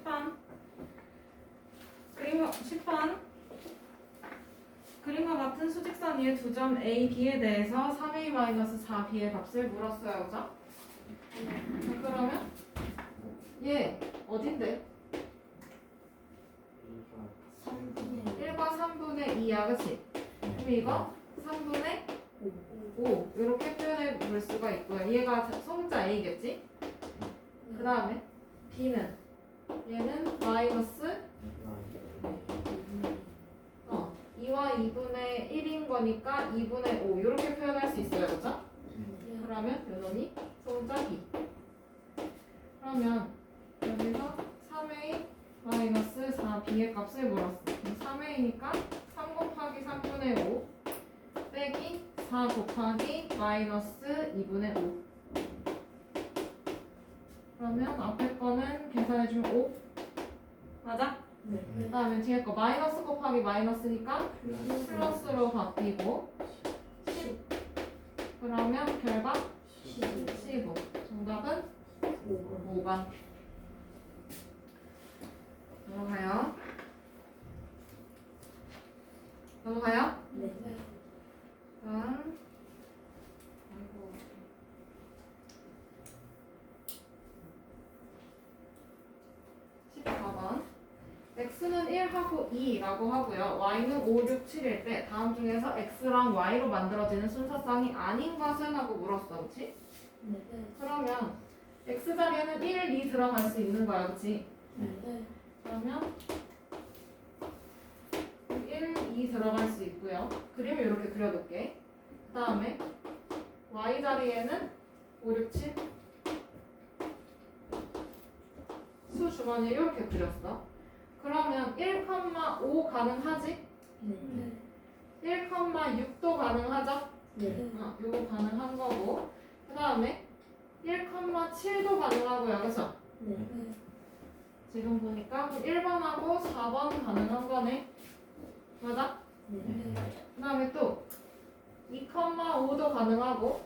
10번. 그림과 10번. 그림과 같은 수직선 위의 두 점 A, B에 대해서 3A-4B의 값을 물었어요. 그죠? 자, 그러면 얘 어딘데? 1과 3분의 2야, 그치? 그럼 이거 3분의 5 이렇게 표현해 볼 수가 있고요. 얘가 소문자 A겠지? 그 다음에 B는 얘는 마이너스 2와 2분의 1인 거니까 2분의 5 이렇게 표현할 수 있어요. 그죠? 그러면 요놈이 소문자 B. 그러면 여기서 3A-4B의 값을 물었어. 3A니까 3 곱하기 3분의 5 빼기 4 곱하기 마이너스 2분의 5. 그러면 앞에 거는 계산해주면 5. 맞아? 그 다음에 뒤에 거 마이너스 곱하기 마이너스니까 플러스로 바뀌고 10. 그러면 결과 15. 정답은 5번. 넘어가요. 넘어가요? 다음. 아이고. 14번. x는 1하고 2라고 하고요. y는 5, 6, 7일 때 다음 중에서 x랑 y로 만들어지는 순서쌍이 아닌 것은 하고 물었어. 그치? 그러면 x 자리에는 1, 2 들어갈 수 있는 거야. 그치? 그러면 1, 2 들어갈 수 있고요. 그림을 이렇게 그려놓을게. 그 다음에 y 자리에는 5, 6, 7 수 주머니 이렇게 그렸어. 그러면 1,5 가능하지? 1,6도 가능하죠? 요거 가능한 거고. 그 다음에 1,7도 가능하고요. 그래서 지금 보니까 1번하고 4번 가능한 거네. 맞아? 그 다음에 또 2,5도 가능하고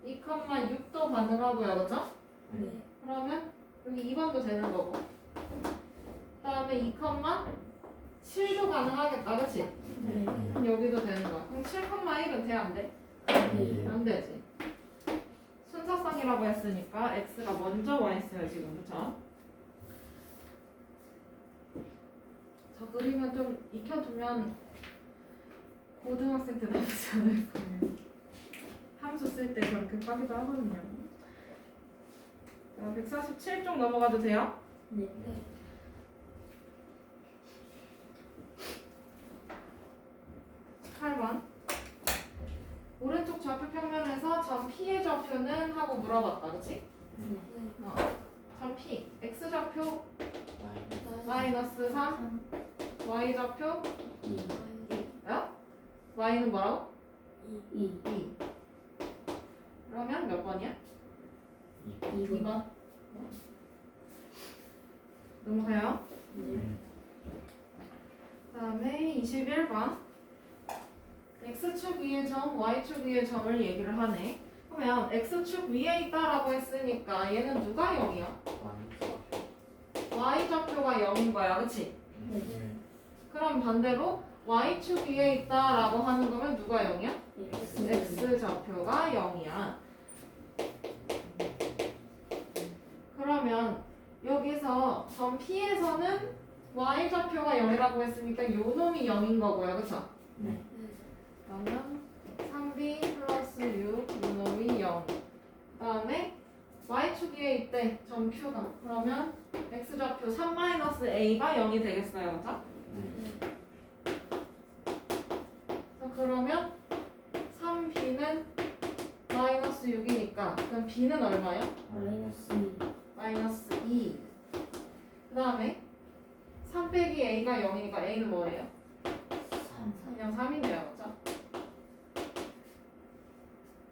2,6도 가능하고요. 그죠? 그러면 여기 2번도 되는 거고. 그 다음에 2,7도 가능하겠다. 그치? 그럼 여기도 되는 거야. 그럼 7,1은 돼? 안 돼? 안 되지. 순서쌍이라고 했으니까 x가 먼저 와 있어요. 지금. 그쵸? 저 그림은 좀 익혀두면 고등학생 때 나오지 않을 거예요. 함수 쓸 때 저렇게 까기도 하거든요. 147쪽 넘어가도 돼요? 8번. 오른쪽 좌표 평면에서 점 P의 좌표는 하고 물어봤다. 그치? 점 P. X 좌표 마이너스 3, Y 좌표 2. Y는 뭐라고? 2. 그러면 몇 번이야? 2번. 넘어가요. 그 다음에 21번. X축 위의 점, Y축 위의 점을 얘기를 하네. 그러면 X축 위에 있다라고 했으니까 얘는 누가 0이야? Y좌표가 0인 거야. 그치? 그럼 반대로 Y축 위에 있다라고 하는 거면 누가 0이야? X좌표가 0이야. 그러면 여기서 점 P에서는 Y좌표가 0이라고 했으니까 요 놈이 0인 거고요. 그쵸? 그러면 3B 플러스 6 요놈이 0. 그 다음에 Y축 위에 있대. 점 Q가. 그러면 X좌표 3-A가 0이 되겠어요. 그쵸? 그러면 3B는 마이너스 6이니까 그럼 B는 얼마야? 마이너스 2. 그 다음에 3 빼기 A가 0이니까 A는 뭐예요? 그냥 3이네요. 그쵸?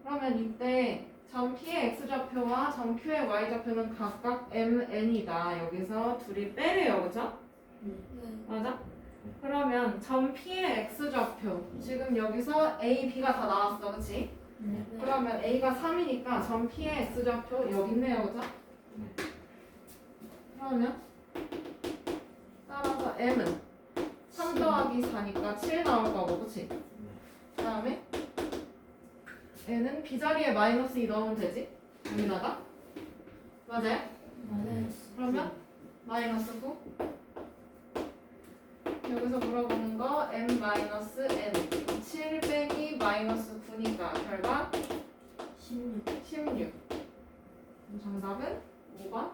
그러면 이때 점 P의 X좌표와 점 Q의 Y좌표는 각각 MN이다. 여기서 둘이 빼래요. 그쵸? 맞아? 그러면 점 P의 X좌표 지금 여기서 A, B가 다 나왔어. 그치? 그러면 A가 3이니까 점 P의 X좌표 여기 있네요. 그죠? 그러면 따라서 m은 3 더하기 4니까 7 나올 거고, 그치? 그 다음에 n은 b자리에 마이너스 2 넣으면 되지? 여기다가 맞아요? 그러면 마이너스 9 여기서 물어보는 거 m 마이너스 n 7 빼기 마이너스 9니까 결과 16 정답은 5번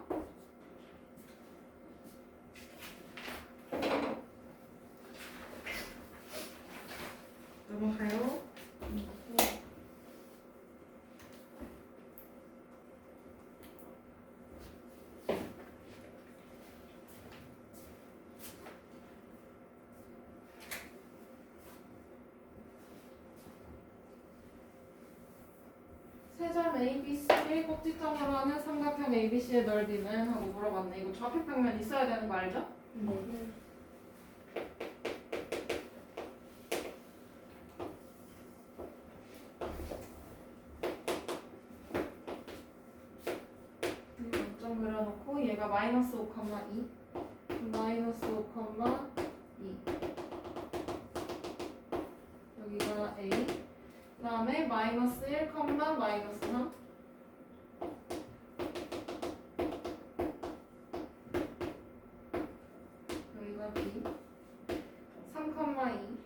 넘어가요. 세점 ABC의 꼭지점으로 하는 삼각형 ABC의 넓이는 하고 물어봤네. 이거 좌표평면 있어야 되는 거 알죠? 점 그려놓고 얘가 마이너스 5,2 마이너스 5,2 여기가 A 그 다음에 마이너스 1, 마이너스 3 여기가 B 3,2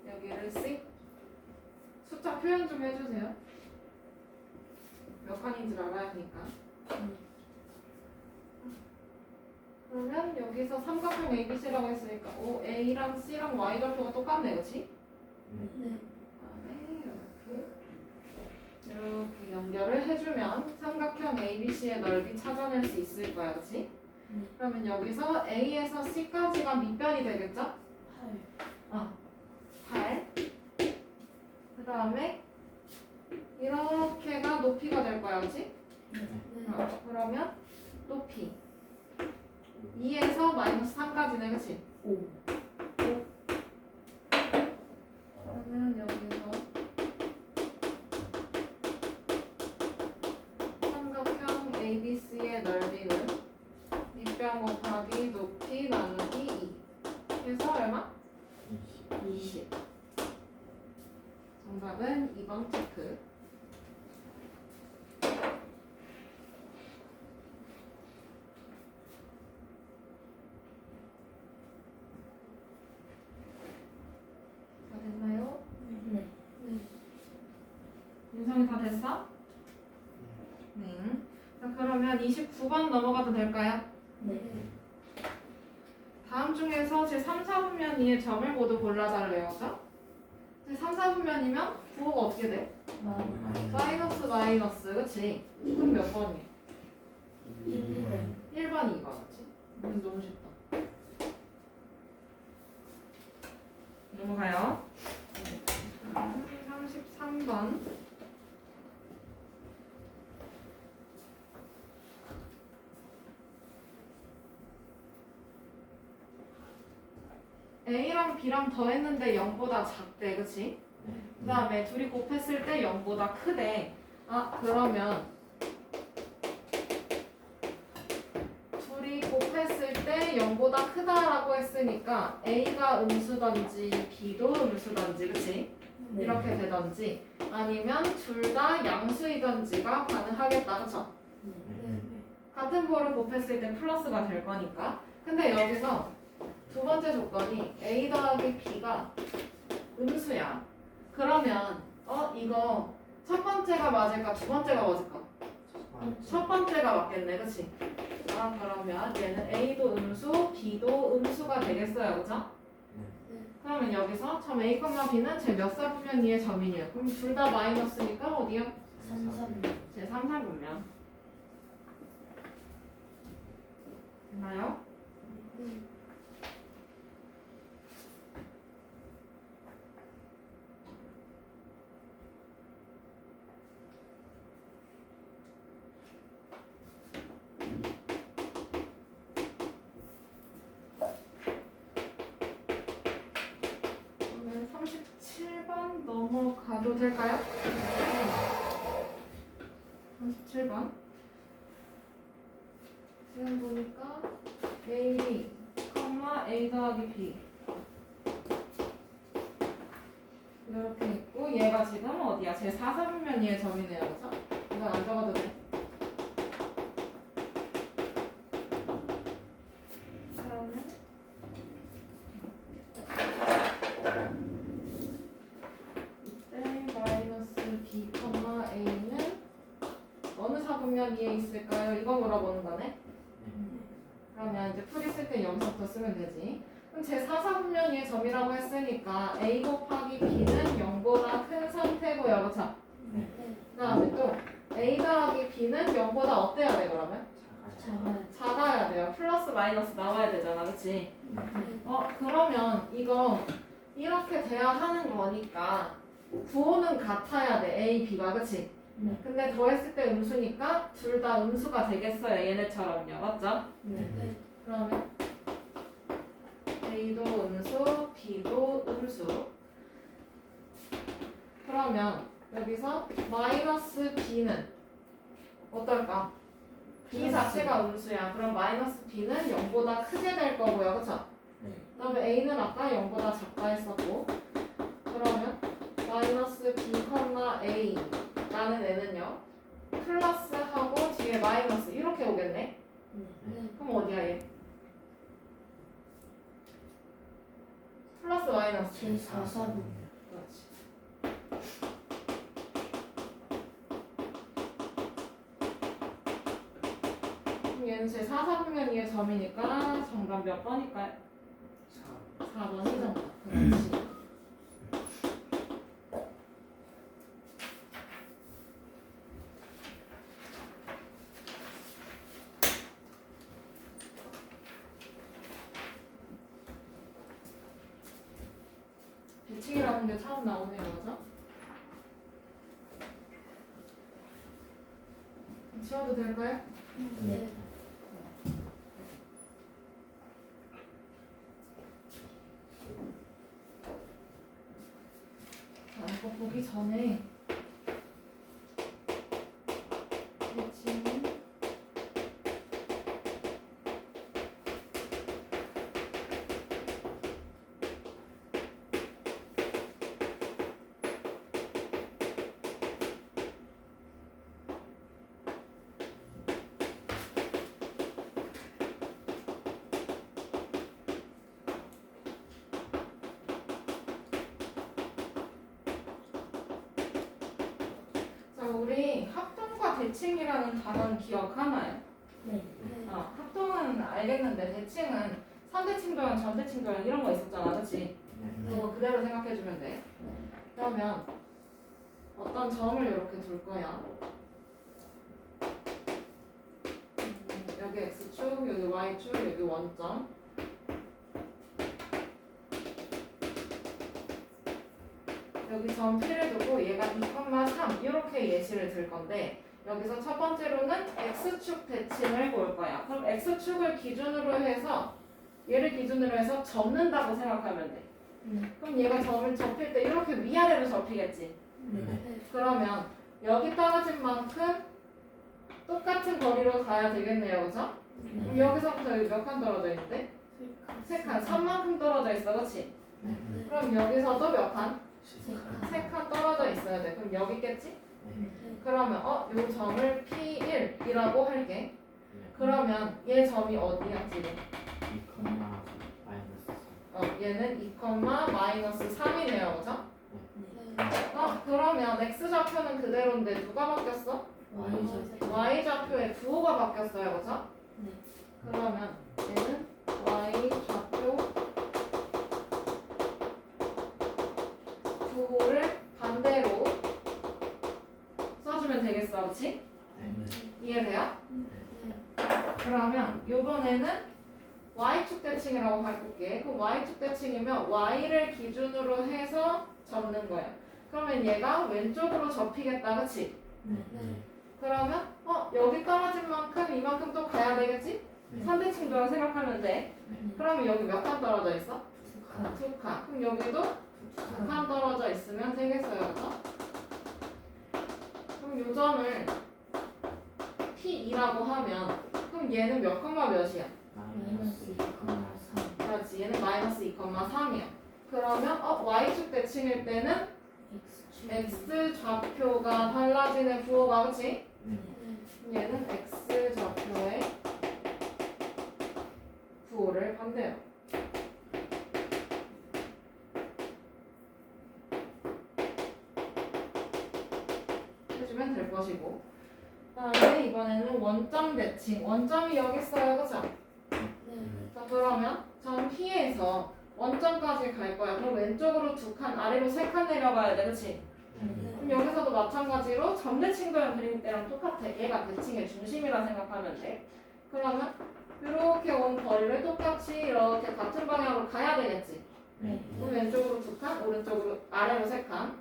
여기를 C 숫자 표현 좀 해주세요. 몇 칸인지 알아야 하니까. 그러면 여기서 삼각형 ABC라고 했으니까 A랑 C랑 Y 좌표가 똑같네, 그렇지? 그다음에 이렇게 연결을 해주면 삼각형 ABC의 넓이 찾아낼 수 있을 거야, 그렇지? 그러면 여기서 A에서 C까지가 밑변이 되겠죠? 8. 그 다음에 이렇게가 높이가 될 거야, 그렇지? 그러면 높이 2에서 마이너스 3까지네, 그치? 5. 그러면 여기서 삼각형 ABC의 넓이는 밑변 곱하기 높이 나누기 2 그래서 얼마? 20 정답은 2번 체크. 됐나요? 윤성이 다 됐어? 네. 자, 그러면 29번 넘어가도 될까요? 다음 중에서 제 3, 4분면 위에 점을 모두 골라달래요. 그죠? 제 3, 4분면이면 부호가 어떻게 돼? 마이너스, 그치? 그럼 몇 번이에요? 1번, 2번, 그치? 너무 쉽다. 넘어가요. 33번. A랑 B랑 더했는데 0보다 작대, 그치? 그 다음에 둘이 곱했을 때 0보다 크대. 그러면 둘이 곱했을 때 0보다 크다라고 했으니까 A가 음수던지 B도 음수던지, 그치? 이렇게 되던지 아니면 둘 다 양수이던지가 가능하겠다, 그쵸? 같은 부호를 곱했을 때 플러스가 될 거니까. 근데 여기서 두 번째 조건이 A 더하기 B가 음수야. 그러면 이거 첫 번째가 맞을까 두 번째가 맞을까? 첫 번째가 맞겠네, 그치? 그러면 얘는 A도 음수, B도 음수가 되겠어요, 그쵸? 그러면 여기서 점 A, B는 제 몇 사분면 위의 점이에요. 그럼 둘 다 마이너스니까 어디요? 제 3, 4분면. 됐나요? 그러면 37번 넘어가도 될까요? 7번. 지금 보니까 A, A 더하기 B 이렇게 있고 얘가 지금 어디야? 제 4사분면이의 점이네요. 그래서 이건 안 적어도 돼. 그러면 이때 마이너스 B, A는 어느 사분면 위에 있을까요? 이거 물어보는 거네. 그러면 이제 풀이 쓸 때 여기서부터 쓰면 되지. 그럼 제 4사분면 위의 점이라고 했으니까 A 곱하기 B는 0보다 큰 상태고요. 그쵸? 그 다음에 또 A 더하기 B는 0보다 어때야 돼 그러면? 작아야 돼요. 플러스 마이너스 나와야 되잖아. 그치? 그러면 이거 이렇게 돼야 하는 거니까 구호는 같아야 돼. A, B가. 그치? 근데 더했을 때 음수니까 둘 다 음수가 되겠어요. 얘네처럼요. 맞죠? 그러면 A도 음수, B도 음수. 그러면 여기서 마이너스 B는 어떨까? B 자체가 음수야. 그럼 마이너스 B는 0보다 크게 될 거고요. 그쵸? 그 다음에 A는 아까 0보다 작다 했었고 그러면 마이너스 B, A 라는 애는요 플러스하고 뒤에 마이너스 이렇게 오겠네? 그럼 어디야 얘? 플러스 마이너스 그렇지. 그럼 얘는 제 4사분면 위의 점이니까 정답 몇 번일까요? 4번이 정답. 그렇지. 대칭이라는 게 처음 나오네요. 그죠? 지워도 될까요? 자, 이거 보기 전에 대칭 우리 합동과 대칭이라는 단어는 기억하나요? 합동은 알겠는데 대칭은 3대칭 도형, 전대칭 도형 이런 거 있었잖아. 그치? 그거 그대로 생각해주면 돼. 그러면 어떤 점을 이렇게 둘 거야. 여기 X축, 여기 Y축, 여기 원점. 여기 점 P를 두고 얘가 2,3 이렇게 예시를 들 건데 여기서 첫 번째로는 X축 대칭을 볼 거야. 그럼 X축을 기준으로 해서 얘를 기준으로 해서 접는다고 생각하면 돼. 그럼 얘가 점을 접힐 때 이렇게 위아래로 접히겠지. 그러면 여기 떨어진 만큼 똑같은 거리로 가야 되겠네요. 그죠? 그럼 여기서부터 여기 몇 칸 떨어져 있는데? 3칸, 3만큼 떨어져 있어. 그렇지? 그럼 여기서도 몇 칸? 3칸 떨어져 있어야 돼. 그럼 여기 있겠지? 그러면 요 점을 P1이라고 할게. 그러면 얘 점이 어디야 지금? 2, 마이너스 얘는 2, 마이너스 3이네요. 그죠? 그러면 X좌표는 그대로인데 누가 바뀌었어? Y좌표의 부호가 바뀌었어요. 그죠? 그러면 얘는 Y좌표 부호를 반대로 써주면 되겠어. 그렇지? 이해돼요? 그러면 이번에는 Y축 대칭이라고 바꿀게. 그럼 Y축 대칭이면 Y를 기준으로 해서 접는 거야. 그러면 얘가 왼쪽으로 접히겠다. 그치? 그러면 여기 떨어진 만큼 이만큼 또 가야 되겠지? 3대칭도라 생각하면 돼. 그러면 여기 몇 칸 떨어져 있어? 2칸. 그럼 여기도 2칸 떨어져 있으면 되겠어요. 그죠? 그럼 요 점을 P2라고 하면 그럼 얘는 몇 컴마 몇이야? 마이너스 2,3 그렇지. 얘는 마이너스 2,3이야. 그러면 y축 대칭일 때는 x 좌표가 달라지는 부호가 그치? 네. 얘는 x 좌표의 부호를 반대요. 해주면 될 것이고. 그다음에 이번에는 원점 대칭. 원점이 여기 있어요, 그죠? 자 그러면 점 P에서 원점까지 갈 거야. 그럼 왼쪽으로 2칸, 아래로 3칸 내려가야 돼, 그치? 그럼 여기서도 마찬가지로 점 대칭도형 그릴 때랑 똑같아. 얘가 대칭의 중심이라 생각하면 돼. 그러면 이렇게 온 거리를 똑같이 이렇게 같은 방향으로 가야 되겠지. 그럼 왼쪽으로 2칸, 오른쪽으로 아래로 3칸.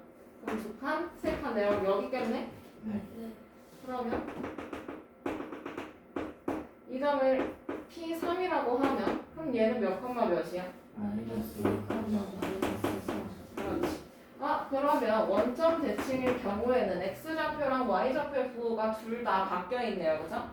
그럼 2칸, 3칸 내려가면 여기 있겠네. 그러면 이 점을 P3이라고 하면 그럼 얘는 몇 컴마 몇이야? 마이너스 그렇지. 그러면 원점 대칭일 경우에는 x좌표랑 y좌표의 부호가 둘 다 바뀌어 있네요. 그죠?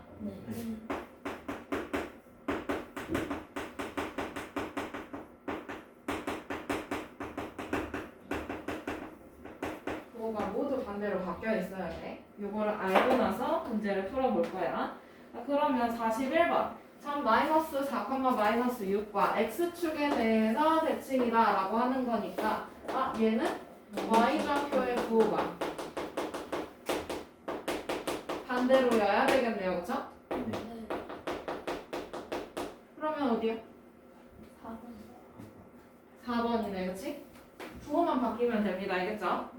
부호가 모두 반대로 바뀌어 있어야 돼. 요거를 알고 나서 문제를 풀어볼 거야. 자, 그러면 41번. 점 마이너스 4, 마이너스 6과 x축에 대해서 대칭이다 라고 하는 거니까 얘는 y좌표의 부호가 반대로여야 되겠네요. 그쵸? 그러면 어디요? 4번이네. 그치? 부호만 바뀌면 됩니다. 알겠죠?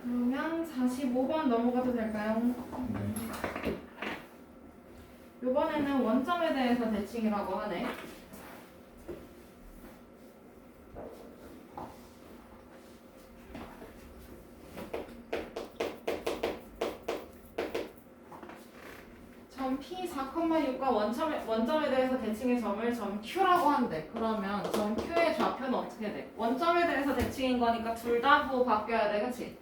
그러면 45번 넘어가도 될까요? 이번에는 원점에 대해서 대칭이라고 하네. 점 P 4,6과 원점에 대해서 대칭의 점을 점 Q라고 한대. 그러면 점 Q의 좌표는 어떻게 돼? 원점에 대해서 대칭인 거니까 둘 다 부호 바뀌어야 돼. 그치?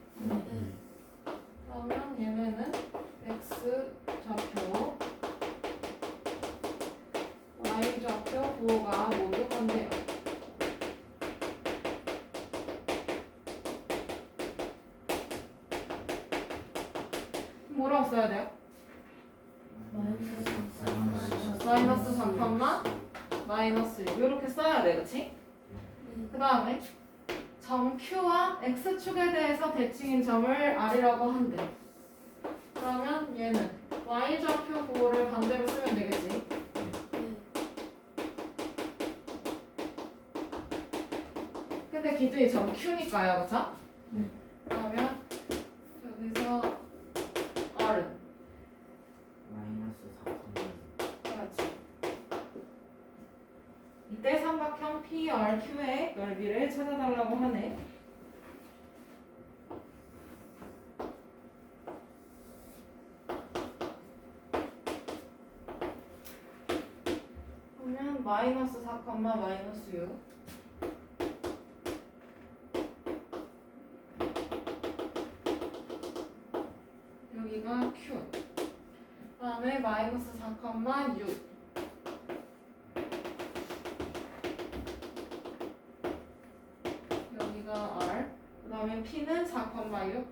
그러면 얘네는 x 좌표, y 좌표 부호가 모두 반대요. 뭐라고 써야 돼요? 마이너스 3, 마이너스 6 이렇게 써야 돼. 그치? 그 다음에 점 Q와 X축에 대해서 대칭인 점을 R이라고 한대. 그러면 얘는 Y좌표 부호를 반대로 쓰면 되겠지. 근데 기준이 점 Q니까요. 그쵸? 그러면 여기서 R은 마이너스 4,2 그렇지. 이때 삼각형 PRQ의 넓이를 찾아달라고 하네. 그러면 마이너스 4, 마이너스 6 여기가 Q 그 다음에 마이너스 4, 6 여기가 R 그 다음에 P는 4, 6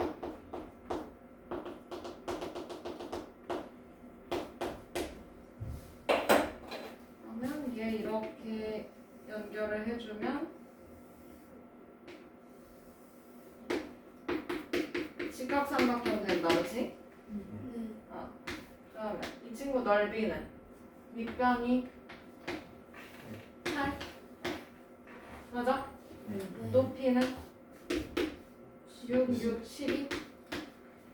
그러면 얘 이렇게 연결을 해주면 직각삼각형 된다. 그치? 그러면 이 친구 넓이는 밑변이 8 맞아? 높이는 6, 12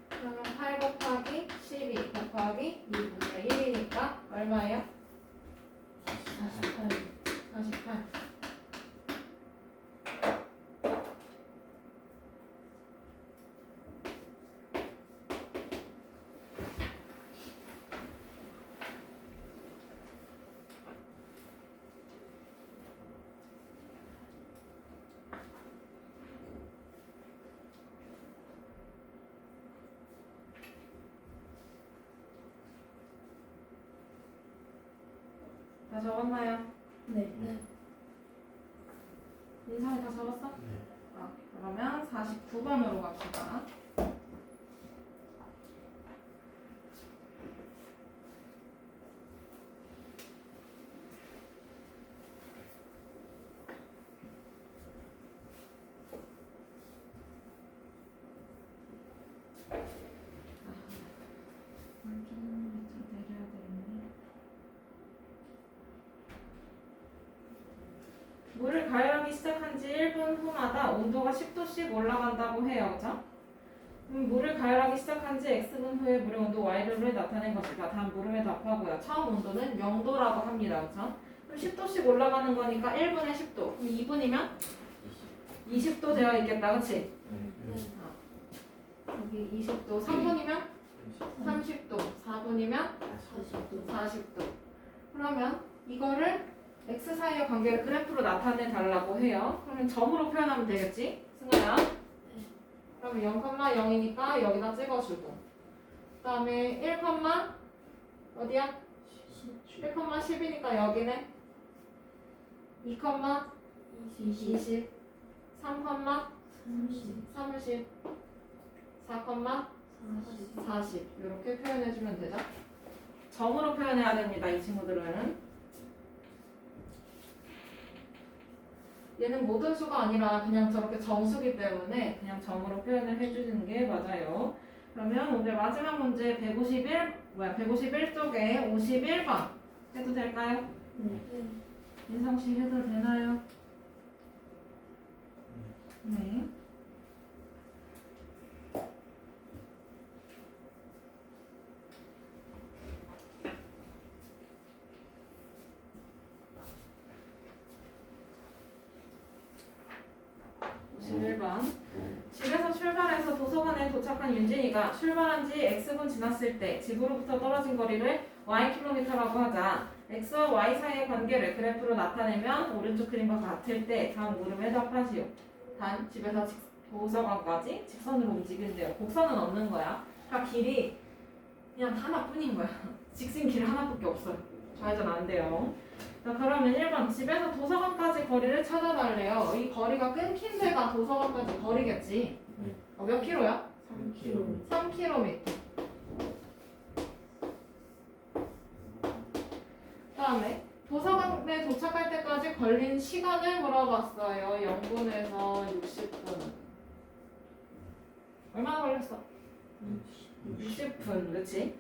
그러면 8 곱하기 12 곱하기 2분의 1이니까 얼마예요? 48 48 다 적었나요? 네. 인상이 다 적었어? 그러면 49번으로 갑시다. 내려야 되겠네. 물을 가열하기 시작한 지 1분 후마다 온도가 10도씩 올라간다고 해요. 그죠? 물을 가열하기 시작한 지 X분 후에 물의 온도 Y를 나타낸 것이다. 다음 물음에 답하고요. 처음 온도는 0도라고 합니다. 그죠? 그럼 10도씩 올라가는 거니까 1분에 10도. 그럼 2분이면 20도 되어 있겠다. 그치? 여기 20도. 3분이면 30도. 4분이면 40도. 그러면 이거를 X 사이의 관계를 그래프로 나타내 달라고 해요. 그러면 점으로 표현하면 되겠지? 승아야? 그러면 0,0이니까 여기다 찍어주고 그 다음에 1, 어디야? 1,10이니까 여기네 2, 20 3, 30 4, 40 이렇게 표현해주면 되죠? 점으로 표현해야 됩니다. 이 친구들은 얘는 모든 수가 아니라 그냥 저렇게 정수기 때문에 그냥 점으로 표현을 해주는 게 맞아요. 그러면 오늘 마지막 문제 151쪽에 51번 해도 될까요? 인성씨 해도 되나요? 네. 집에서 출발해서 도서관에 도착한 윤진이가 출발한 지 X분 지났을 때 집으로부터 떨어진 거리를 Ykm라고 하자. X와 Y 사이의 관계를 그래프로 나타내면 오른쪽 그림과 같을 때 다음 물음에 답하시오. 단 집에서 도서관까지 직선으로 움직이는데요. 곡선은 없는 거야. 다 길이 그냥 하나뿐인 거야. 직진 길 하나밖에 없어요. 좌회전 안 돼요. 자, 그러면 1번 집에서 도서관까지 거리를 찾아달래요. 이 거리가 끊긴 데가 도서관까지 거리겠지. 몇 킬로야? 3km. 3km. 그다음에 도서관에 도착할 때까지 걸린 시간을 물어봤어요. 0분에서 60분. 얼마나 걸렸어? 60분, 그렇지?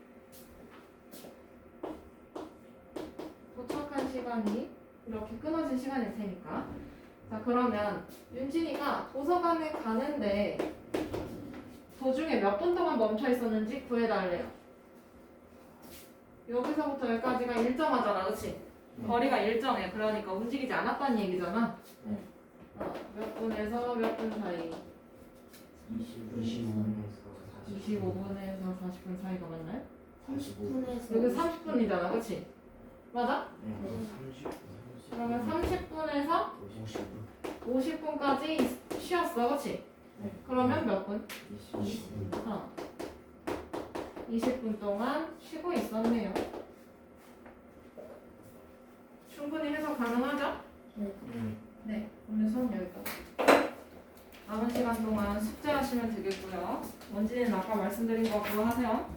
도착한 시간이 이렇게 끊어진 시간일 테니까. 자, 그러면 윤진이가 도서관에 가는데 도중에 몇 분 동안 멈춰 있었는지 구해달래요. 여기서부터 여기까지가 일정하잖아, 그렇지? 거리가 일정해. 그러니까 움직이지 않았다는 얘기잖아. 네. 몇 분에서 몇 분 사이? 25분에서 25분에서 40분 사이가 맞나요? 45분. 여기 30분이잖아, 그렇지? 맞아? 네. 그러면 30분에서 50분까지 쉬었어, 그렇지? 네. 그러면 몇 분? 20분. 20분 동안 쉬고 있었네요. 충분히 해석 가능하죠? 네, 오늘 수업 여기까지. 남은 시간 동안 숙제하시면 되겠고요. 원진이는 아까 말씀드린 거 그거 하세요.